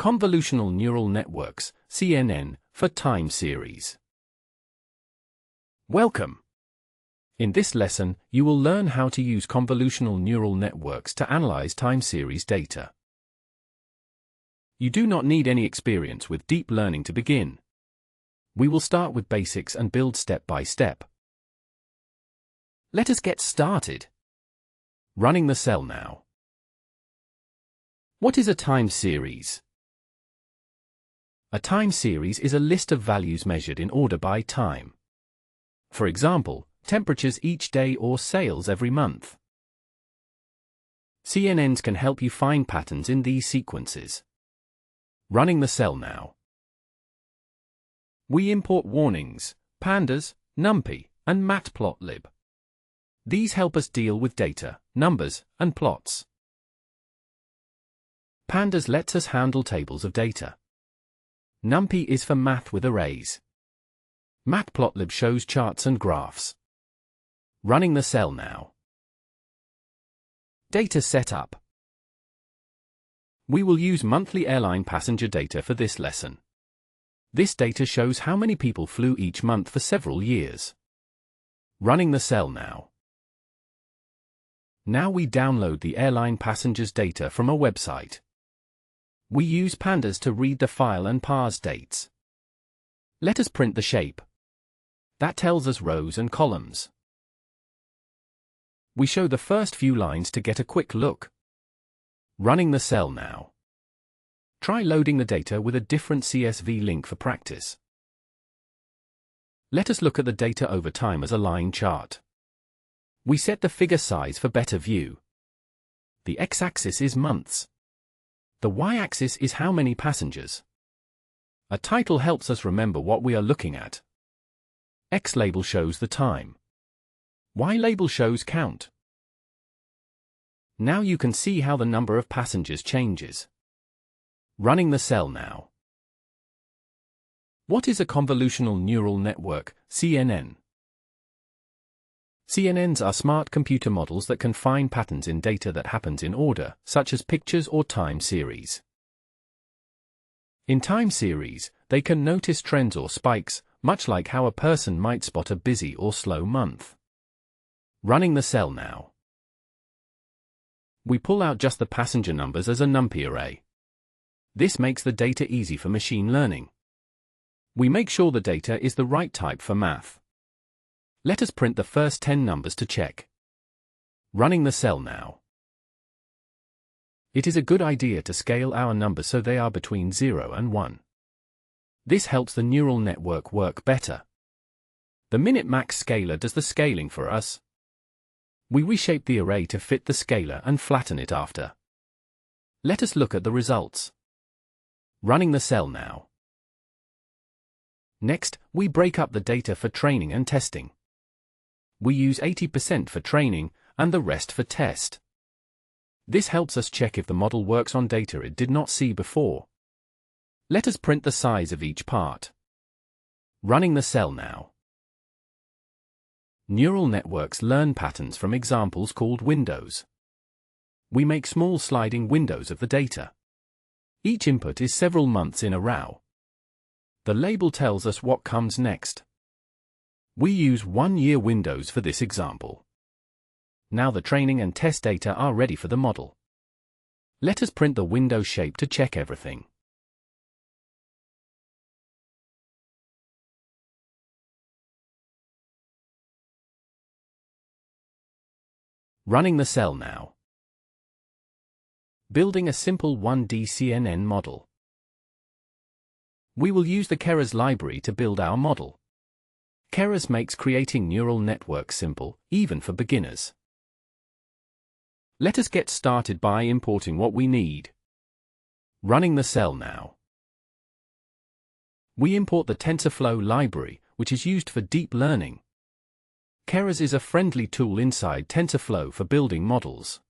Convolutional Neural Networks, CNN, for time series. Welcome! In this lesson, you will learn how to use convolutional neural networks to analyze time series data. You do not need any experience with deep learning to begin. We will start with basics and build step by step. Let us get started. Running the cell now. What is a time series? A time series is a list of values measured in order by time. For example, temperatures each day or sales every month. CNNs can help you find patterns in these sequences. Running the cell now. We import warnings, Pandas, Numpy, and Matplotlib. These help us deal with data, numbers, and plots. Pandas lets us handle tables of data. Numpy is for math with arrays. Matplotlib shows charts and graphs. Running the cell now. Data setup. We will use monthly airline passenger data for this lesson. This data shows how many people flew each month for several years. Running the cell now. Now we download the airline passengers data from a website. We use Pandas to read the file and parse dates. Let us print the shape. That tells us rows and columns. We show the first few lines to get a quick look. Running the cell now. Try loading the data with a different CSV link for practice. Let us look at the data over time as a line chart. We set the figure size for better view. The x-axis is months. The y-axis is how many passengers. A title helps us remember what we are looking at. X label shows the time. Y label shows count. Now you can see how the number of passengers changes. Running the cell now. What is a convolutional neural network, CNN? CNNs are smart computer models that can find patterns in data that happens in order, such as pictures or time series. In time series, they can notice trends or spikes, much like how a person might spot a busy or slow month. Running the cell now. We pull out just the passenger numbers as a Numpy array. This makes the data easy for machine learning. We make sure the data is the right type for math. Let us print the first 10 numbers to check. Running the cell now. It is a good idea to scale our numbers so they are between 0 and 1. This helps the neural network work better. The min-max scaler does the scaling for us. We reshape the array to fit the scaler and flatten it after. Let us look at the results. Running the cell now. Next, we break up the data for training and testing. We use 80% for training and the rest for test. This helps us check if the model works on data it did not see before. Let us print the size of each part. Running the cell now. Neural networks learn patterns from examples called windows. We make small sliding windows of the data. Each input is several months in a row. The label tells us what comes next. We use 1-year windows for this example. Now the training and test data are ready for the model. Let us print the window shape to check everything. Running the cell now. Building a simple 1D CNN model. We will use the Keras library to build our model. Keras makes creating neural networks simple, even for beginners. Let us get started by importing what we need. Running the cell now. We import the TensorFlow library, which is used for deep learning. Keras is a friendly tool inside TensorFlow for building models.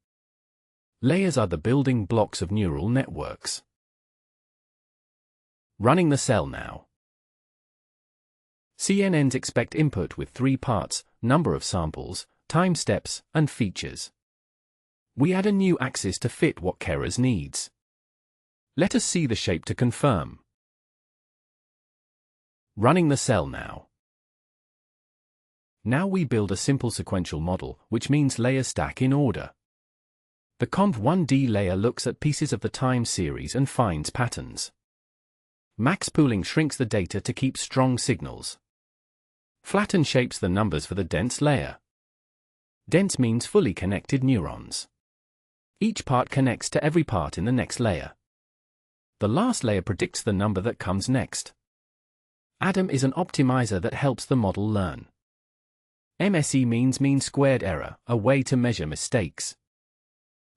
Layers are the building blocks of neural networks. Running the cell now. CNNs expect input with 3 parts: number of samples, time steps, and features. We add a new axis to fit what Keras needs. Let us see the shape to confirm. Running the cell now. Now we build a simple sequential model, which means layers stack in order. The Conv1D layer looks at pieces of the time series and finds patterns. Max pooling shrinks the data to keep strong signals. Flatten shapes the numbers for the dense layer. Dense means fully connected neurons. Each part connects to every part in the next layer. The last layer predicts the number that comes next. ADAM is an optimizer that helps the model learn. MSE means mean squared error, a way to measure mistakes.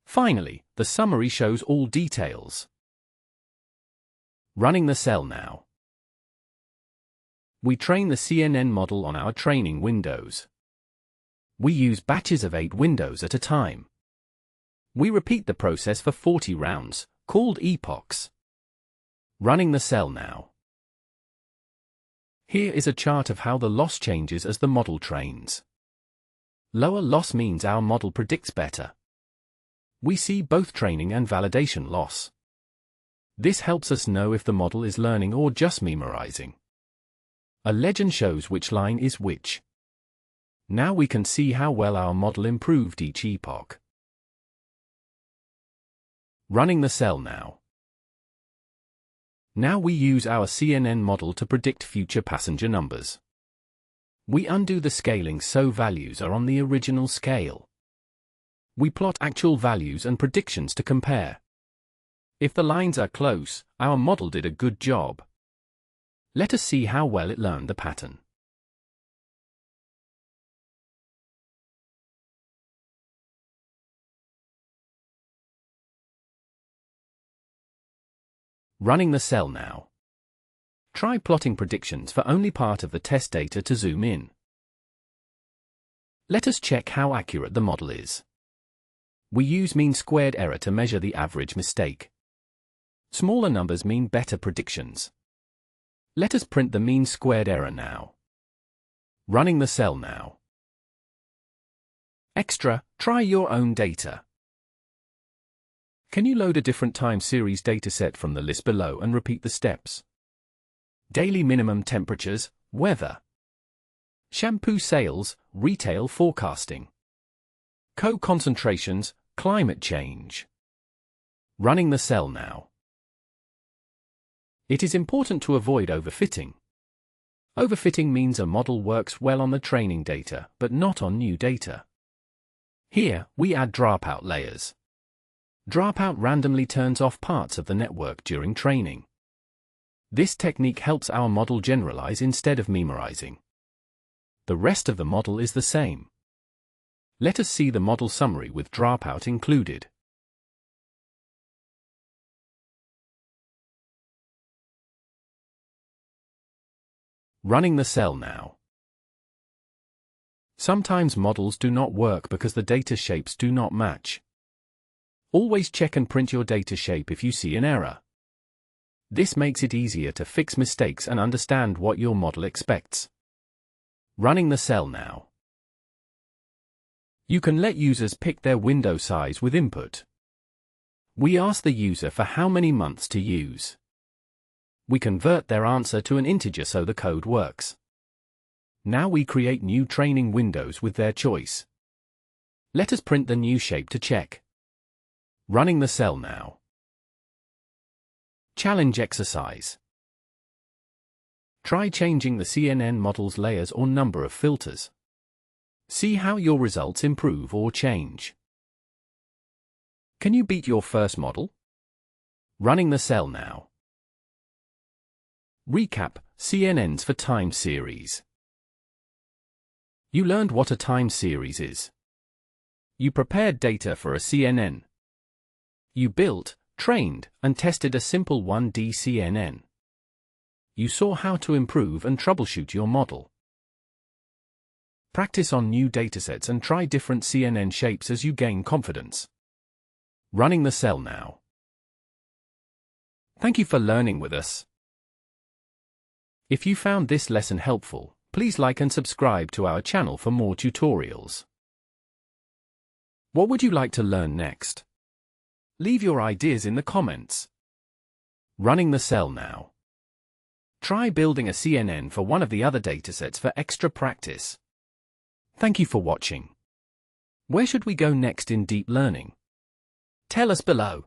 Finally, the summary shows all details. Running the cell now. We train the CNN model on our training windows. We use batches of 8 windows at a time. We repeat the process for 40 rounds, called epochs. Running the cell now. Here is a chart of how the loss changes as the model trains. Lower loss means our model predicts better. We see both training and validation loss. This helps us know if the model is learning or just memorizing. A legend shows which line is which. Now we can see how well our model improved each epoch. Running the cell now. Now we use our CNN model to predict future passenger numbers. We undo the scaling so values are on the original scale. We plot actual values and predictions to compare. If the lines are close, our model did a good job. Let us see how well it learned the pattern. Running the cell now. Try plotting predictions for only part of the test data to zoom in. Let us check how accurate the model is. We use mean squared error to measure the average mistake. Smaller numbers mean better predictions. Let us print the mean squared error now. Running the cell now. Extra, try your own data. Can you load a different time series dataset from the list below and repeat the steps? Daily minimum temperatures, weather. Shampoo sales, retail forecasting. Co-concentrations, climate change. Running the cell now. It is important to avoid overfitting. Overfitting means a model works well on the training data, but not on new data. Here, we add dropout layers. Dropout randomly turns off parts of the network during training. This technique helps our model generalize instead of memorizing. The rest of the model is the same. Let us see the model summary with dropout included. Running the cell now. Sometimes models do not work because the data shapes do not match. Always check and print your data shape if you see an error. This makes it easier to fix mistakes and understand what your model expects. Running the cell now. You can let users pick their window size with input. We ask the user for how many months to use. We convert their answer to an integer so the code works. Now we create new training windows with their choice. Let us print the new shape to check. Running the cell now. Challenge exercise. Try changing the CNN model's layers or number of filters. See how your results improve or change. Can you beat your first model? Running the cell now. Recap: CNNs for time series. You learned what a time series is. You prepared data for a CNN. You built, trained, and tested a simple 1D CNN. You saw how to improve and troubleshoot your model. Practice on new datasets and try different CNN shapes as you gain confidence. Running the cell now. Thank you for learning with us. If you found this lesson helpful, please like and subscribe to our channel for more tutorials. What would you like to learn next? Leave your ideas in the comments. Running the cell now. Try building a CNN for one of the other datasets for extra practice. Thank you for watching. Where should we go next in deep learning? Tell us below.